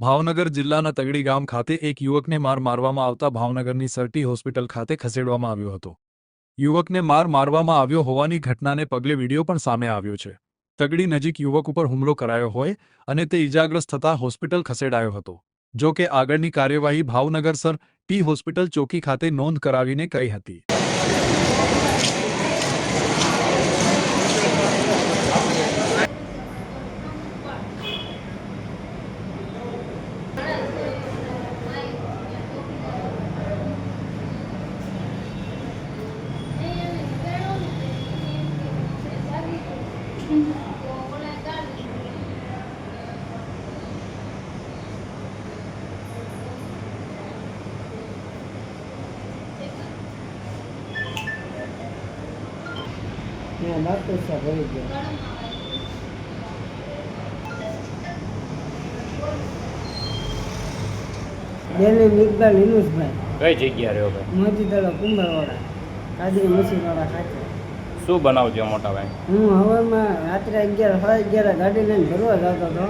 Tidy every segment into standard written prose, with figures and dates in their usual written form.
ભાવનગર જિલ્લાના તગડી ગામ ખાતે એક યુવકને મારવામાં આવતા ભાવનગરની સરટી હોસ્પિટલ ખાતે ખસેડવામાં આવ્યો હતો। યુવકને મારવામાં આવ્યો હોવાની ઘટનાને પગલે વિડીયો પણ સામે આવ્યો છે। તગડી નજીક યુવક ઉપર હુમલો કરાયો હોય અને તે ઇજાગ્રસ્ત થતાં હોસ્પિટલ ખસેડાયો હતો। જો કે આગળની કાર્યવાહી ભાવનગર સરટી હોસ્પિટલ ચોકી ખાતે નોંધ કરાવીને કરી હતી। ડॉक्टर साहब भरी गया डेली इकबाल हिनुस भाई कई जग्या रह्यो भाई मोती तला कुंभारवाड़ा कादरी मसीवाड़ा खाते શું બનાવજો મોટા ભાઈ? હું હવારમાં રાત્રે 11:30 ગાડી લઈને ભરવા જતો હતો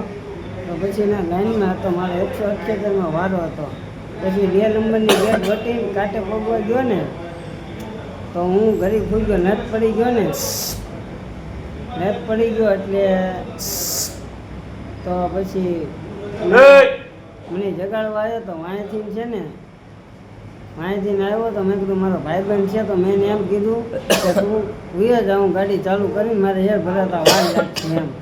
તો પછી એના લાઈનમાં હતો મારે 178માં વારો હતો। પછી 2 નંબરની ગેટ વટીને કાંટે પગવા ગયો ને તો હું ઘરે ખુઈ ગયો, નટ પડી ગયો ને નટ પડી ગયો એટલે તો પછી મને જગાડવા આવ્યો તો વાંયથી છે ને વાંયથી આવ્યો તો મેં કીધું મારો ભાઈબંધ છે તો મેં એમ કીધું કે તું હુંય જાઉં ગાડી ચાલુ કરીને મારે હેર ભરાતા વાર લાગશે એમ।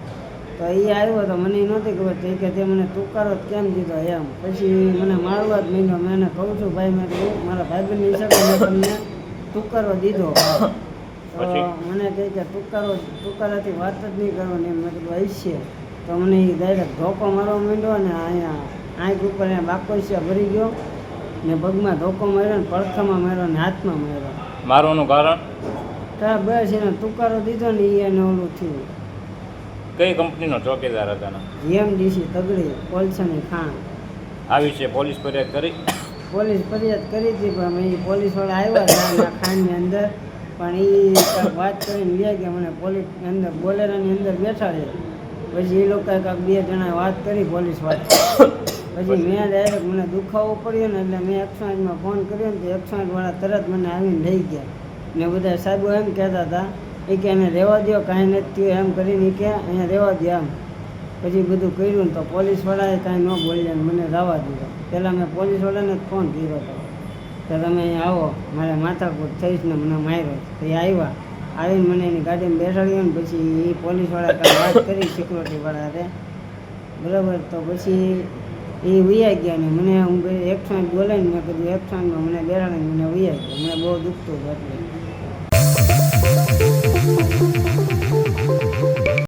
તો એ આવ્યો તો મને નહોતી ખબર કે તે મને તુકારો કેમ દીધો એમ। પછી મને મારવા જ માંડ્યો। મેં એને કહું છું ભાઈ મેં કીધું મારા ભાઈબંધની હિસાબે મેં તમને તુકારો દીધો તો મને કહે કે તુકારાથી વાત જ નહીં કરવાની એમ। મેં કીધું હશે તો મને એ ડાયરેક્ટ ધોકો મારવા માંડ્યો અને અહીંયા આંખ ઉપર અહીંયા બાકોસિયા ભરી ગયો ને પગમાં ધોકો માર્યો ને પડખામાં માર્યો ને હાથમાં માર્યો। મારવાનું કારણ? તા બસ એને તુકારો દીધો ને એ એને ઓલું થયું। કઈ કંપનીનો ચોકીદાર હતા ને? જીએમડીસી તગડી કોલસાની ખાણ। આ વિશે પોલીસ ફરિયાદ કરી? પોલીસ ફરિયાદ કરી હતી પણ એ પોલીસવાળા આવ્યા હતા ખાણની અંદર પણ એ વાત કરીને લે કે મને પોલીસની અંદર બોલેરાની અંદર બેઠાડે। પછી એ લોકોએ કાંઈક 2 જણાએ વાત કરી પોલીસ વાત પછી મેં ડાયરેક્ટ મને દુખાવો પડ્યો ને એટલે મેં 108માં ફોન કર્યો ને તો 108વાળા તરત મને આવીને લઈ ગયા ને બધા સાહેબો એમ કહેતા હતા એ કે એને રહેવા દો કાંઈ નથી થયું એમ કરીને કે અહીંયા રહેવા દો એમ। પછી બધું કર્યું ને તો પોલીસવાળાએ કાંઈ ન બોલ્યા ને મને જવા દીધો। પહેલાં મેં પોલીસવાળાને જ ફોન કર્યો હતો કે તમે અહીંયા આવો મારે માથાકૂટ થઈશ ને મને માર્યો તો એ આવ્યા આવીને મને એની ગાડીમાં બેસાડ્યો ને પછી એ પોલીસવાળા કાંઈ વાત કરી સિક્યુરિટીવાળા બરાબર તો પછી એ વૈયા ગયા ને મને હું 108 બોલાવીને મેં કીધું 108માં મને બેસાડીને મને વૈયા ગયા। મને બહુ દુખતું હતું એટલે